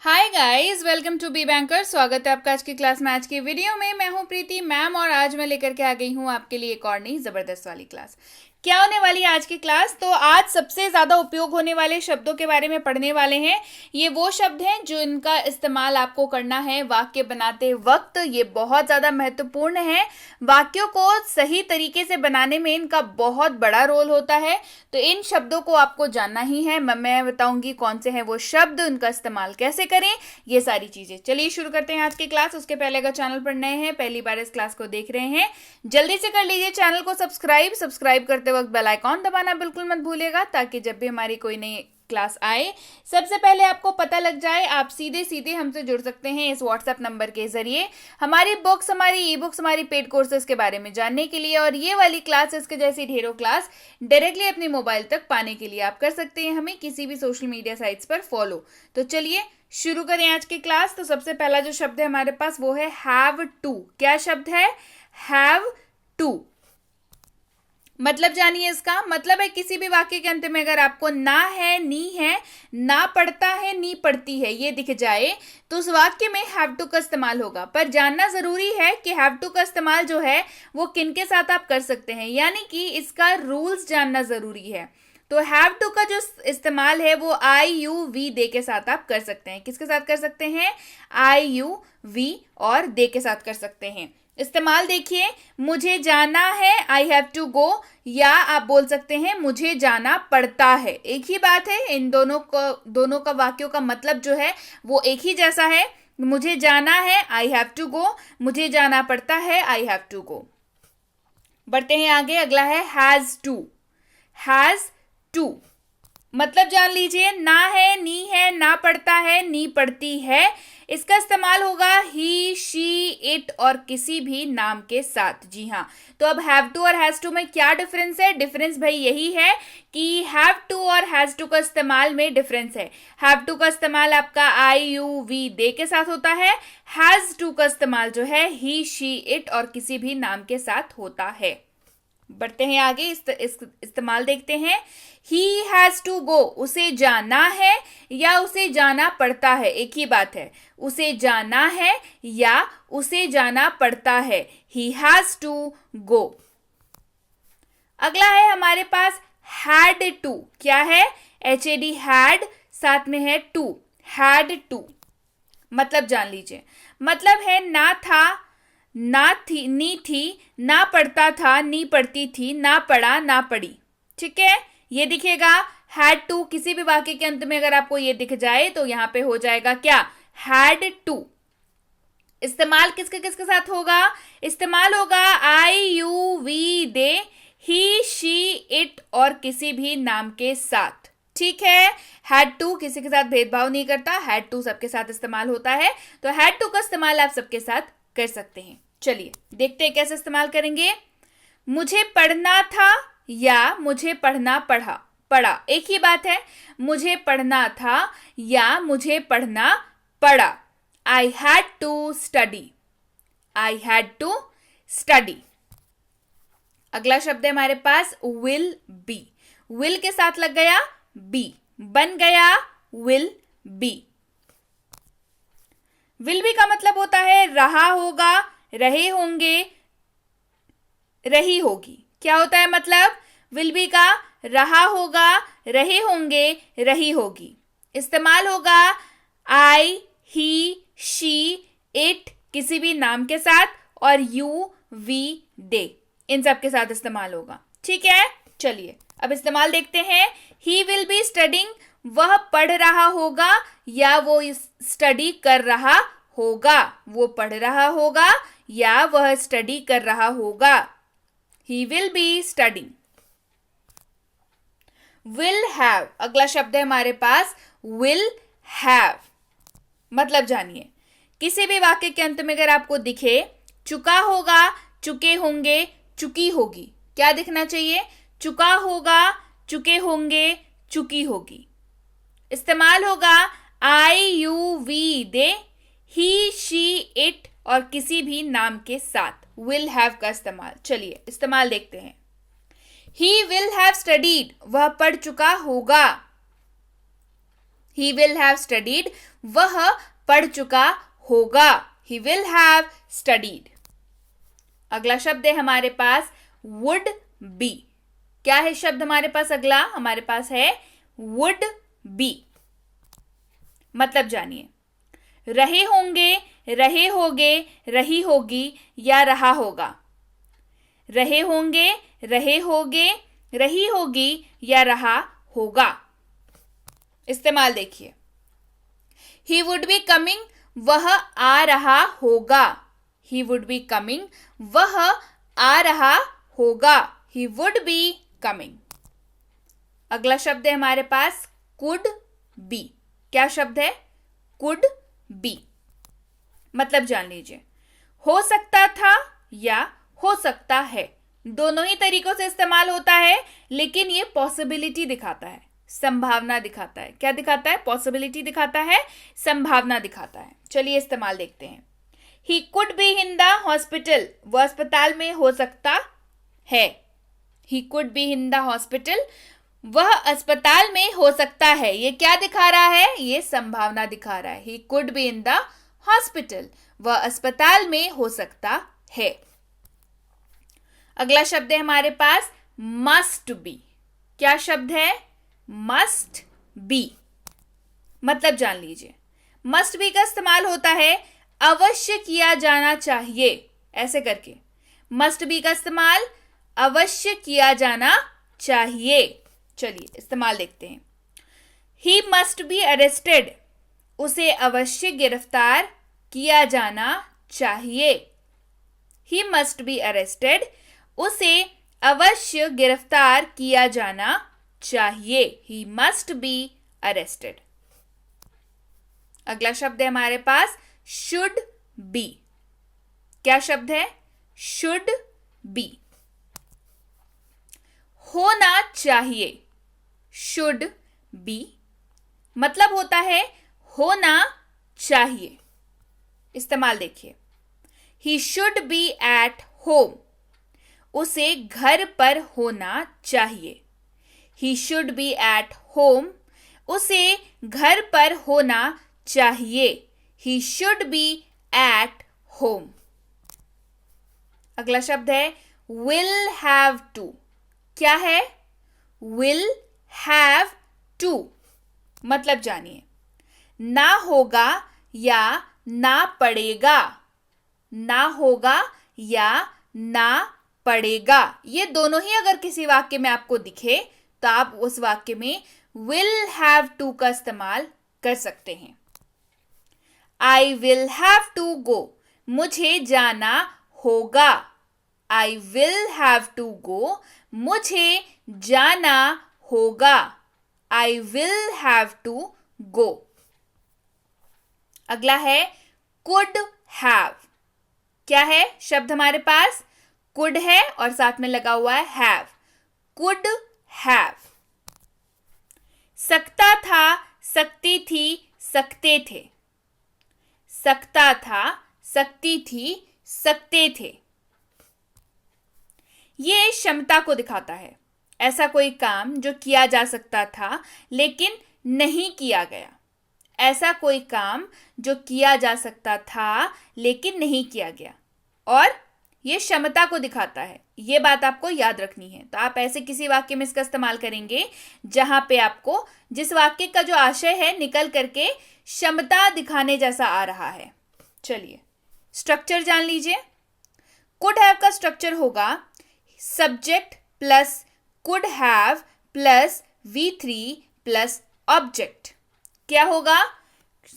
Hi guys, welcome to be banker. स्वागत है आपका आज की क्लास में। आज की वीडियो में मैं हूं प्रीति मैम और आज मैं लेकर के आ गई हूं आपके लिए एक और नई जबरदस्त वाली क्लास। क्या होने वाली है आज की क्लास? तो आज सबसे ज्यादा उपयोग होने वाले शब्दों के बारे में पढ़ने वाले हैं। ये वो शब्द हैं जो इनका इस्तेमाल आपको करना है वाक्य बनाते वक्त। ये बहुत ज्यादा महत्वपूर्ण है। वाक्यों को सही तरीके से बनाने में इनका बहुत बड़ा रोल होता है। तो इन शब्दों को आपको जानना ही है। मैं बताऊंगी कौन से हैं वो शब्द, उनका इस्तेमाल कैसे करें, ये सारी चीजें। चलिए शुरू करते हैं आज की क्लास। उसके पहले अगर चैनल पर नए हैं, पहली बार इस क्लास को देख रहे हैं, जल्दी से कर लीजिए चैनल को सब्सक्राइब करते वक्त बेल आइकॉन दबाना बिल्कुल मत भूलिएगा, ताकि जब भी हमारी कोई नई क्लास आए सबसे पहले आपको पता लग जाए। आप सीधे सीधे हमसे जुड़ सकते हैं इस व्हाट्सएप नंबर के जरिए हमारी बुक्स, हमारी ई बुक्स, हमारी पेड कोर्सेज के बारे में जानने के लिए। और ये वाली क्लास, इसके जैसी ढेरों क्लास डायरेक्टली अपने मोबाइल तक पाने के लिए आप कर सकते हैं हमें किसी भी सोशल मीडिया साइट्स पर फॉलो। तो चलिए शुरू करें आज की क्लास। तो सबसे पहला जो शब्द है हमारे पास वो है हैव टू। क्या शब्द है? Have to. मतलब जानिए, इसका मतलब है किसी भी वाक्य के अंत में अगर आपको ना है, नी है, ना पढ़ता है, नी पढ़ती है, ये दिख जाए तो उस वाक्य में हैव टू का इस्तेमाल होगा। पर जानना जरूरी है कि हैव टू का इस्तेमाल जो है वो किन के साथ आप कर सकते हैं, यानी कि इसका रूल्स जानना जरूरी है। तो हैव टू का जो इस्तेमाल है वो आई यू वी दे के साथ आप कर सकते हैं। किसके साथ कर सकते हैं? आई यू वी और दे के साथ कर सकते हैं। इस्तेमाल देखिए, मुझे जाना है, आई हैव टू गो, या आप बोल सकते हैं मुझे जाना पड़ता है। एक ही बात है, इन दोनों का वाक्यों का मतलब जो है वो एक ही जैसा है। मुझे जाना है, आई हैव टू गो, मुझे जाना पड़ता है, आई हैव टू गो। बढ़ते हैं आगे। अगला है हैज टू। हैज टू मतलब जान लीजिए, ना है, नी है, ना पढ़ता है, नी पढ़ती है। इसका इस्तेमाल होगा ही, शी, इट और किसी भी नाम के साथ। जी हाँ, तो अब हैव टू और हैज टू में क्या डिफरेंस है? डिफरेंस भाई यही है कि हैव टू और हैज टू का इस्तेमाल में डिफरेंस है। हैव टू का इस्तेमाल आपका आई यू वी दे के साथ होता है। हैज टू का इस्तेमाल जो है ही, शी, इट और किसी भी नाम के साथ होता है। बढ़ते हैं आगे, इस्तेमाल देखते हैं। ही हैज टू गो, उसे जाना है या उसे जाना पड़ता है, एक ही बात है। उसे जाना है या उसे जाना पड़ता है। He has to go. अगला है हमारे पास हैड टू। क्या है? HAD, हैड, साथ में है टू, हैड टू। मतलब जान लीजिए, मतलब है ना था, ना थी, नी थी, ना पढ़ता था, नी पढ़ती थी, ना पढ़ा, ना पढ़ी। ठीक है, ये दिखेगा हैड टू। किसी भी वाक्य के अंत में अगर आपको ये दिख जाए तो यहां पे हो जाएगा क्या? Had to. इस्तेमाल किसके किसके साथ होगा? इस्तेमाल होगा I you we they, he, she, it और किसी भी नाम के साथ। ठीक है, हैड टू किसी के साथ भेदभाव नहीं करता, हैड टू सबके साथ इस्तेमाल होता है। तो हैड टू का इस्तेमाल आप सबके साथ कर सकते हैं। चलिए देखते हैं कैसे इस्तेमाल करेंगे। मुझे पढ़ना था या मुझे पढ़ना पड़ा, एक ही बात है। मुझे पढ़ना था या मुझे पढ़ना पड़ा। I had to study, I had to study. अगला शब्द है हमारे पास विल बी। विल के साथ लग गया बी, बन गया विल बी। विल बी का मतलब होता है रहा होगा, रहे होंगे, रही होगी। क्या होता है मतलब विल बी का? रहा होगा, रहे होंगे, रही होगी। इस्तेमाल होगा आई, ही, शी, इट किसी भी नाम के साथ और यू, वी, दे इन सब के साथ इस्तेमाल होगा। ठीक है, चलिए अब इस्तेमाल देखते हैं। ही विल बी स्टडिंग, वह पढ़ रहा होगा या वो स्टडी कर रहा होगा। वो पढ़ रहा होगा या वह स्टडी कर रहा होगा। He will be studying. Will have, अगला शब्द है हमारे पास विल हैव। मतलब जानिए, किसी भी वाक्य के अंत में अगर आपको दिखे चुका होगा, चुके होंगे, चुकी होगी, क्या दिखना चाहिए? चुका होगा, चुके होंगे, चुकी होगी। इस्तेमाल होगा I you we they, he, she, it और किसी भी नाम के साथ विल हैव का इस्तेमाल। चलिए इस्तेमाल देखते हैं। ही विल हैव स्टडीड, वह पढ़ चुका होगा। He will have studied. वह पढ़ चुका होगा. He will have studied. अगला शब्द है हमारे पास would be. क्या है शब्द हमारे पास अगला? हमारे पास है would be. मतलब जानिए. रहे होंगे, रहे होगे, रही होगी या रहा होगा. रहे होंगे, रहे होगे, रही होगी या रहा होगा. इस्तेमाल देखिए. He would be coming. वह आ रहा होगा. He would be coming. वह आ रहा होगा. He would be coming. अगला शब्द है हमारे पास could be. क्या शब्द है? could be. मतलब जान लीजिए. हो सकता था या हो सकता है. दोनों ही तरीकों से इस्तेमाल होता है, लेकिन ये पॉसिबिलिटी दिखाता है, संभावना दिखाता है. क्या दिखाता है? पॉसिबिलिटी दिखाता है, संभावना दिखाता है. चलिए इस्तेमाल देखते हैं. He could be in the hospital. वह अस्पताल में हो सकता है. He could be in the hospital. वह अस्पताल में हो सकता है. ये क्या दिखा रहा है? ये संभावना दिखा रहा है. He could be in the hospital. वह अस्पताल में हो सकता है. अगला शब्द है हमारे पास must be. क्या शब्द है? must be. मतलब जान लीजिए. must be का इस्तेमाल होता है अवश्य किया जाना चाहिए, ऐसे करके. must be का इस्तेमाल अवश्य किया जाना चाहिए. चलिए इस्तेमाल देखते हैं. He must be arrested. उसे अवश्य गिरफ्तार किया जाना चाहिए. He must be arrested. उसे अवश्य गिरफ्तार किया जाना चाहिए. He must be arrested. अगला शब्द है हमारे पास should be. क्या शब्द है? should be. होना चाहिए. should be मतलब होता है होना चाहिए. इस्तेमाल देखिए. He should be at home. उसे घर पर होना चाहिए. He should be at home. उसे घर पर होना चाहिए. He should be at home. अगला शब्द है will have to. क्या है? will have to. मतलब जानिए. ना होगा या ना पड़ेगा. ना होगा या ना पड़ेगा. ये दोनों ही अगर किसी वाक्य में आपको दिखे तो आप उस वाक्य में will have to का इस्तेमाल कर सकते हैं. I will have to go. मुझे जाना होगा. I will have to go. मुझे जाना होगा. I will have to go. अगला है could have. क्या है शब्द हमारे पास? could है और साथ में लगा हुआ है have. could have. सकता था, सकती थी, सकते थे. सकता था, सकती थी, सकते थे. ये क्षमता को दिखाता है. ऐसा कोई काम जो किया जा सकता था लेकिन नहीं किया गया. ऐसा कोई काम जो किया जा सकता था लेकिन नहीं किया गया. और ये क्षमता को दिखाता है. ये बात आपको याद रखनी है. तो आप ऐसे किसी वाक्य में इसका इस्तेमाल करेंगे जहां पे आपको जिस वाक्य का जो आशय है निकल करके क्षमता दिखाने जैसा आ रहा है. चलिए स्ट्रक्चर जान लीजिए. कुड हैव का स्ट्रक्चर होगा subject plus could have plus V3 plus object. क्या होगा?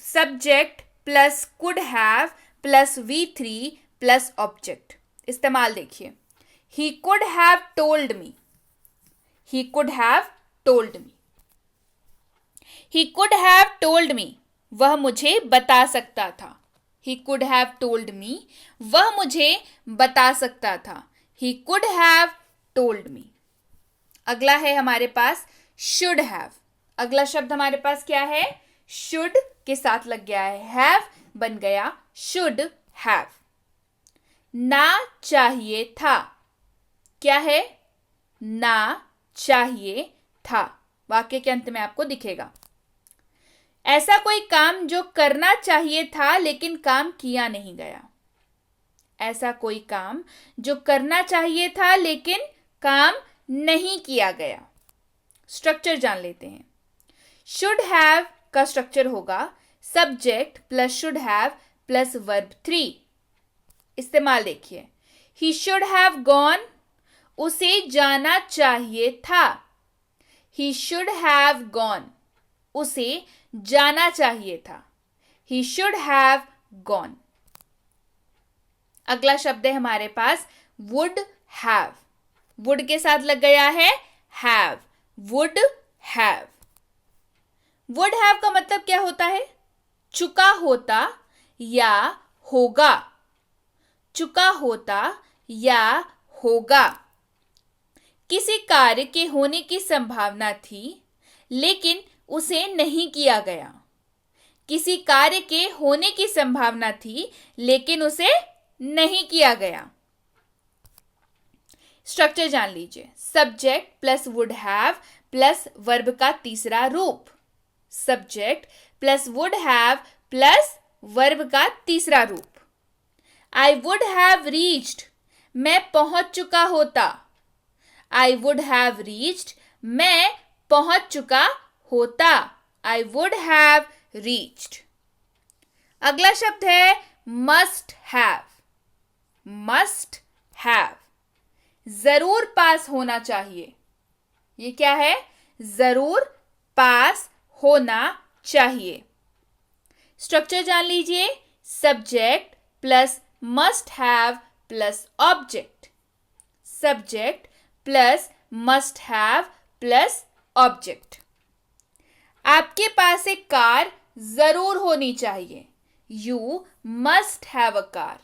Subject plus could have plus V3 plus object. इस्तेमाल देखिए. He could have told me. He could have told me. He could have told me. वह मुझे बता सकता था. He could have told me. वह मुझे बता सकता था. He could have told me. अगला है हमारे पास should have. अगला शब्द हमारे पास क्या है? should के साथ लग गया है have, बन गया should have. ना चाहिए था. क्या है? ना चाहिए था. वाक्य के अंत में आपको दिखेगा. ऐसा कोई काम जो करना चाहिए था लेकिन काम किया नहीं गया। ऐसा कोई काम जो करना चाहिए था लेकिन काम नहीं किया गया। स्ट्रक्चर जान लेते हैं। शुड हैव का स्ट्रक्चर होगा subject plus should have plus verb 3। इस्तेमाल देखिए। ही शुड हैव गॉन, उसे जाना चाहिए था। ही शुड हैव गॉन, उसे जाना चाहिए था। He should have gone. अगला शब्द है हमारे पास वुड हैव। वुड के साथ लग गया है have, would have. Would have का मतलब क्या होता है? चुका होता या होगा। चुका होता या होगा। किसी कार्य के होने की संभावना थी लेकिन उसे नहीं किया गया। किसी कार्य के होने की संभावना थी लेकिन उसे नहीं किया गया। स्ट्रक्चर जान लीजिए। Subject plus would have plus verb का तीसरा रूप। Subject plus would have plus verb का तीसरा रूप। आई वुड हैव रीच्ड, मैं पहुंच चुका होता। आई वुड हैव रीच्ड, मैं पहुंच चुका होता। I would have reached. अगला शब्द है मस्ट हैव। मस्ट हैव, जरूर पास होना चाहिए। ये क्या है? जरूर पास होना चाहिए। स्ट्रक्चर जान लीजिए। Subject plus must have plus object. Subject plus must have plus object. आपके पास एक कार जरूर होनी चाहिए। You must have a car.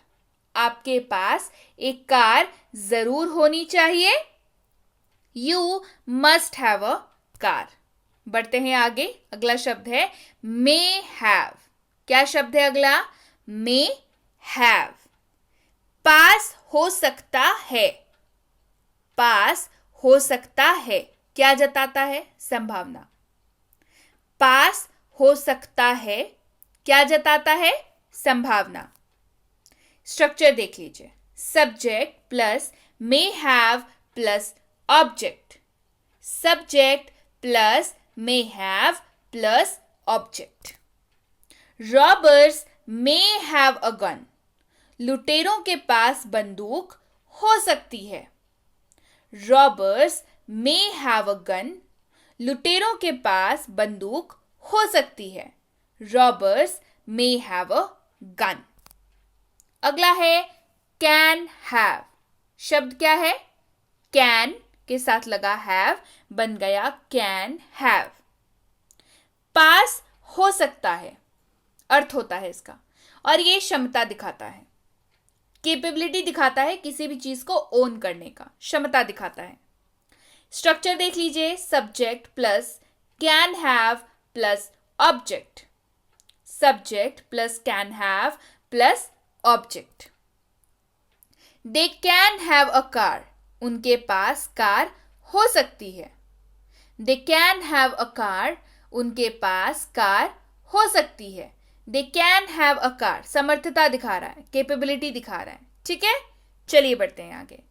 आपके पास एक कार जरूर होनी चाहिए। You must have a car. बढ़ते हैं आगे। अगला शब्द है मे हैव। क्या शब्द है अगला? May have. पास हो सकता है। पास हो सकता है क्या जताता है? संभावना। पास हो सकता है क्या जताता है? संभावना। स्ट्रक्चर देख लीजिए। Subject plus may have plus object. Subject plus may have plus object. Robbers may have a gun. लुटेरों के पास बंदूक हो सकती है। Robbers may have a gun. लुटेरों के पास बंदूक हो सकती है। Robbers may have a gun. अगला है कैन हैव। शब्द क्या है? कैन के साथ लगा हैव, बन गया कैन हैव। पास हो सकता है अर्थ होता है इसका, और ये क्षमता दिखाता है, कैपेबिलिटी दिखाता है, किसी भी चीज को ओन करने का क्षमता दिखाता है। स्ट्रक्चर देख लीजिए। Subject plus can have plus object. Subject plus can have plus object. They can have a car. उनके पास कार हो सकती है। They can have a car. उनके पास कार हो सकती है। They can have a car समर्थता दिखा रहा है, कैपेबिलिटी दिखा रहा है। ठीक है, चलिए बढ़ते हैं आगे।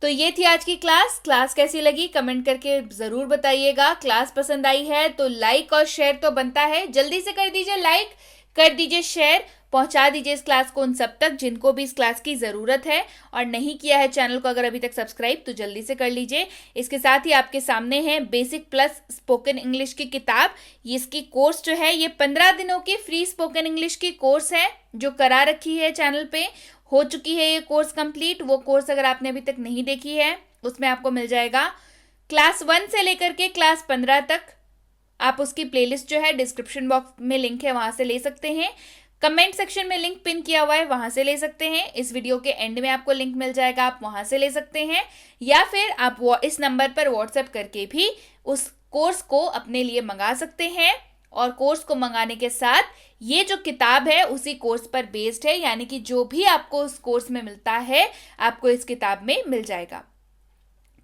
तो ये थी आज की क्लास कैसी लगी कमेंट करके जरूर बताइएगा। क्लास पसंद आई है तो लाइक और शेयर तो बनता है, जल्दी से कर दीजिए लाइक, कर दीजिए शेयर, पहुंचा दीजिए इस क्लास को उन सब तक जिनको भी इस क्लास की ज़रूरत है। और नहीं किया है चैनल को अगर अभी तक सब्सक्राइब तो जल्दी से कर लीजिए। इसके साथ ही आपके सामने है बेसिक प्लस स्पोकन इंग्लिश की किताब। ये इसकी कोर्स जो है ये 15 दिनों की फ्री स्पोकन इंग्लिश की कोर्स है जो करा रखी है चैनल पे। हो चुकी है ये कोर्स कंप्लीट। वो कोर्स अगर आपने अभी तक नहीं देखी है उसमें आपको मिल जाएगा क्लास 1 से लेकर के क्लास 15 तक। आप उसकी प्लेलिस्ट जो है डिस्क्रिप्शन बॉक्स में लिंक है, वहां से ले सकते हैं। कमेंट सेक्शन में लिंक पिन किया हुआ है, वहां से ले सकते हैं। इस वीडियो के एंड में आपको लिंक मिल जाएगा, आप वहां से ले सकते हैं। या फिर आप इस नंबर पर व्हाट्सएप करके भी उस कोर्स को अपने लिए मंगा सकते हैं। और कोर्स को मंगाने के साथ ये जो किताब है उसी कोर्स पर बेस्ड है, यानी कि जो भी आपको उस कोर्स में मिलता है आपको इस किताब में मिल जाएगा।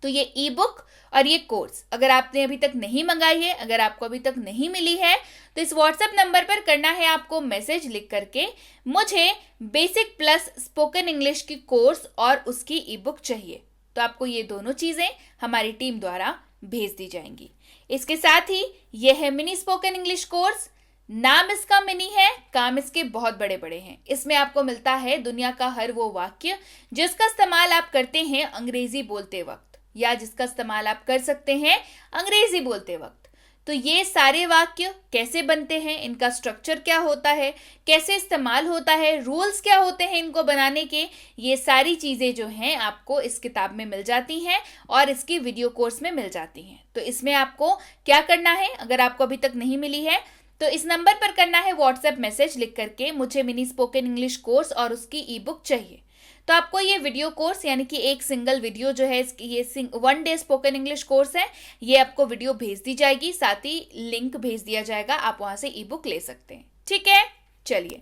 तो ये ई बुक और ये कोर्स अगर आपने अभी तक नहीं मंगाई है, अगर आपको अभी तक नहीं मिली है, तो इस व्हाट्सएप नंबर पर करना है आपको मैसेज लिख करके, मुझे बेसिक प्लस स्पोकन इंग्लिश की कोर्स और उसकी ई बुक चाहिए। तो आपको ये दोनों चीजें हमारी टीम द्वारा भेज दी जाएंगी। इसके साथ ही यह है मिनी स्पोकन इंग्लिश कोर्स। नाम इसका मिनी है, काम इसके बहुत बड़े बड़े हैं। इसमें आपको मिलता है दुनिया का हर वो वाक्य जिसका इस्तेमाल आप करते हैं अंग्रेजी बोलते वक्त, या जिसका इस्तेमाल आप कर सकते हैं अंग्रेजी बोलते वक्त। तो ये सारे वाक्य कैसे बनते हैं, इनका स्ट्रक्चर क्या होता है, कैसे इस्तेमाल होता है, रूल्स क्या होते हैं इनको बनाने के, ये सारी चीज़ें जो हैं आपको इस किताब में मिल जाती हैं और इसकी वीडियो कोर्स में मिल जाती हैं। तो इसमें आपको क्या करना है, अगर आपको अभी तक नहीं मिली है तो इस नंबर पर करना है व्हाट्सएप मैसेज लिख करके, मुझे मिनी स्पोकन इंग्लिश कोर्स और उसकी ई बुक चाहिए। तो आपको ये वीडियो कोर्स यानी कि एक सिंगल वीडियो जो है, ये 1 डे स्पोकन इंग्लिश कोर्स है, ये आपको वीडियो भेज दी जाएगी, साथ ही लिंक भेज दिया जाएगा, आप वहां से ई बुक ले सकते हैं। ठीक है, चलिए।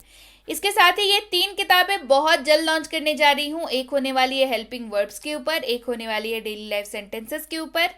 इसके साथ ही ये 3 किताबें बहुत जल्द लॉन्च करने जा रही हूँ। एक होने वाली है हेल्पिंग वर्ब्स के ऊपर, एक होने वाली है डेली लाइफ सेंटेंसेस के ऊपर,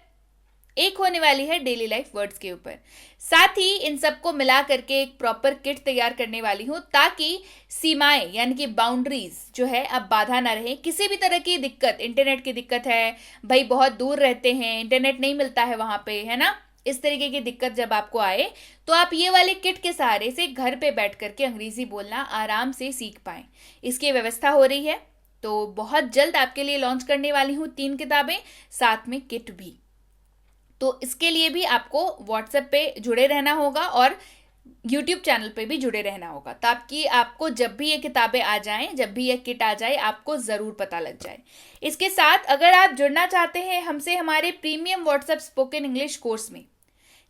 एक होने वाली है डेली लाइफ वर्ड्स के ऊपर। साथ ही इन सबको मिला करके एक प्रॉपर किट तैयार करने वाली हूं, ताकि सीमाएं यानी कि बाउंड्रीज जो है अब बाधा ना रहे। किसी भी तरह की दिक्कत, इंटरनेट की दिक्कत है, भाई बहुत दूर रहते हैं, इंटरनेट नहीं मिलता है वहां पे, है ना, इस तरीके की दिक्कत जब आपको आए तो आप ये वाले किट के सहारे से घर पे बैठ करके अंग्रेजी बोलना आराम से सीख पाएं। इसकी व्यवस्था हो रही है, तो बहुत जल्द आपके लिए लॉन्च करने वाली हूँ 3 किताबें, साथ में किट भी। तो इसके लिए भी आपको व्हाट्सएप पे जुड़े रहना होगा और यूट्यूब चैनल पे भी जुड़े रहना होगा, ताकि आपको जब भी ये किताबें आ जाएं, जब भी ये किट आ जाए, आपको ज़रूर पता लग जाए। इसके साथ अगर आप जुड़ना चाहते हैं हमसे हमारे premium WhatsApp spoken English course में,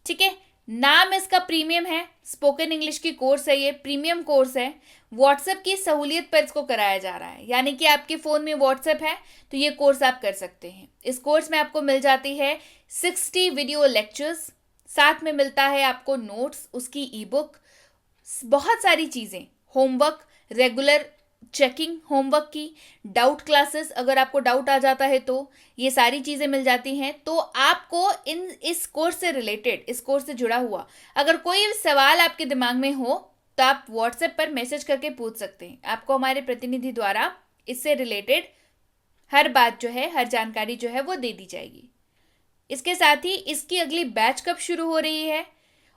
ठीक है, नाम इसका प्रीमियम है, स्पोकन इंग्लिश की कोर्स है, ये प्रीमियम कोर्स है, व्हाट्सएप की सहूलियत पर इसको कराया जा रहा है। यानी कि आपके फ़ोन में व्हाट्सएप है तो ये कोर्स आप कर सकते हैं। इस कोर्स में आपको मिल जाती है 60 वीडियो लेक्चर्स, साथ में मिलता है आपको नोट्स, उसकी ई बुक, बहुत सारी चीज़ें, होमवर्क, रेगुलर चेकिंग होमवर्क की, डाउट क्लासेस, अगर आपको डाउट आ जाता है तो ये सारी चीज़ें मिल जाती हैं। तो आपको इस कोर्स से रिलेटेड, इस कोर्स से जुड़ा हुआ अगर कोई सवाल आपके दिमाग में हो तो आप व्हाट्सएप पर मैसेज करके पूछ सकते हैं। आपको हमारे प्रतिनिधि द्वारा इससे रिलेटेड हर बात जो है, हर जानकारी जो है वो दे दी जाएगी। इसके साथ ही इसकी अगली बैच कब शुरू हो रही है,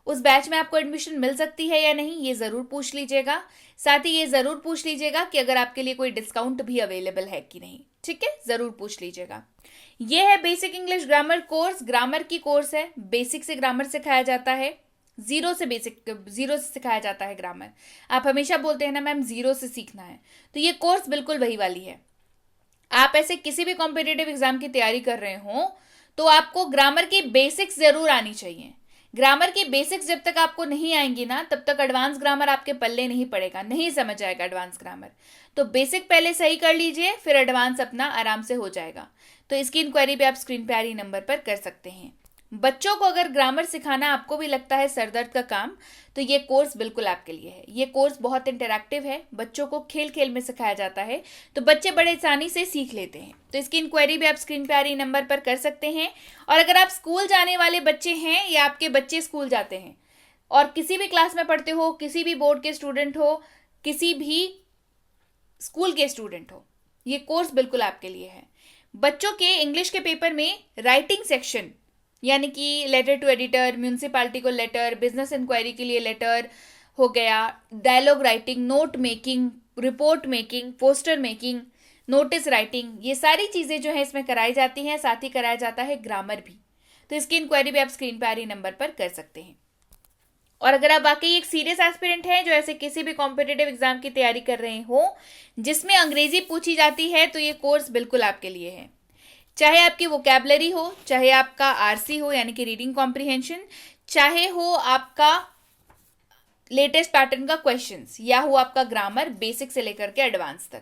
उस बैच में आपको एडमिशन मिल सकती है या नहीं, ये ज़रूर पूछ लीजिएगा। साथ ही ये ज़रूर पूछ लीजिएगा कि अगर आपके लिए कोई डिस्काउंट भी अवेलेबल है कि नहीं, ठीक है, ज़रूर पूछ लीजिएगा। ये है basic English grammar course, grammar की कोर्स है, बेसिक से ग्रामर सिखाया जाता है, जीरो से सिखाया जाता है ग्रामर। आप हमेशा बोलते हैं ना मैम जीरो से सीखना है, तो ये कोर्स बिल्कुल वही वाली है। आप ऐसे किसी भी कॉम्पिटिटिव एग्जाम की तैयारी कर रहे हो तो आपको ग्रामर की बेसिक्स जरूर आनी चाहिए। ग्रामर की बेसिक्स जब तक आपको नहीं आएंगी ना, तब तक एडवांस ग्रामर आपके पल्ले नहीं पड़ेगा, नहीं समझ आएगा एडवांस ग्रामर। तो बेसिक पहले सही कर लीजिए, फिर एडवांस अपना आराम से हो जाएगा। तो इसकी इंक्वायरी भी आप स्क्रीन पे आ रही नंबर पर कर सकते हैं। बच्चों को अगर ग्रामर सिखाना आपको भी लगता है सरदर्द का काम, तो ये कोर्स बिल्कुल आपके लिए है। ये कोर्स बहुत इंटरैक्टिव है, बच्चों को खेल खेल में सिखाया जाता है, तो बच्चे बड़े आसानी से सीख लेते हैं। तो इसकी इंक्वायरी भी आप स्क्रीन पे आ रही नंबर पर कर सकते हैं। और अगर आप स्कूल जाने वाले बच्चे हैं या आपके बच्चे स्कूल जाते हैं और किसी भी क्लास में पढ़ते हो, किसी भी बोर्ड के स्टूडेंट हो, किसी भी स्कूल के स्टूडेंट हो, ये कोर्स बिल्कुल आपके लिए है। बच्चों के इंग्लिश के पेपर में राइटिंग सेक्शन यानी कि लेटर टू एडिटर, म्यूनसिपालिटी को लेटर, बिजनेस इंक्वायरी के लिए लेटर हो गया, dialogue writing, note making, report making, poster making, notice writing, ये सारी चीज़ें जो है इसमें कराई जाती हैं। साथ ही कराया जाता है ग्रामर भी। तो इसकी इंक्वायरी भी आप स्क्रीन पर आ रही नंबर पर कर सकते हैं। और अगर आप वाकई एक सीरियस एस्पिरेंट हैं जो ऐसे किसी भी कॉम्पिटिटिव एग्जाम की तैयारी कर रहे हो जिसमें अंग्रेजी पूछी जाती है, तो ये कोर्स बिल्कुल आपके लिए है। चाहे आपकी वोकैबलरी हो, चाहे आपका आरसी हो यानी कि रीडिंग कॉम्प्रिहेंशन, चाहे हो आपका लेटेस्ट पैटर्न का क्वेश्चंस, या हो आपका ग्रामर बेसिक से लेकर के एडवांस तक,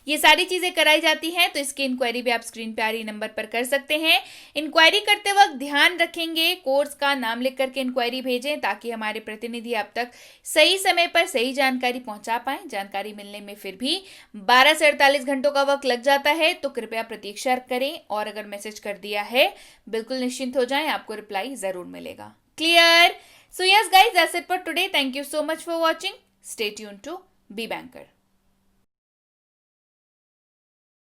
ये सारी चीजें कराई जाती हैं। तो इसकी इंक्वायरी भी आप स्क्रीन पे आ रही नंबर पर कर सकते हैं। इंक्वायरी करते वक्त ध्यान रखेंगे कोर्स का नाम लिख करके इंक्वायरी भेजें, ताकि हमारे प्रतिनिधि आप तक सही समय पर सही जानकारी पहुंचा पाए। जानकारी मिलने में फिर भी 12 से 48 घंटों का वक्त लग जाता है, तो कृपया प्रतीक्षा करें, और अगर मैसेज कर दिया है बिल्कुल निश्चिंत हो जाएं, आपको रिप्लाई जरूर मिलेगा। Clear? So yes guys, that's it for today. Thank you so much for watching. Stay tuned to Be Banker.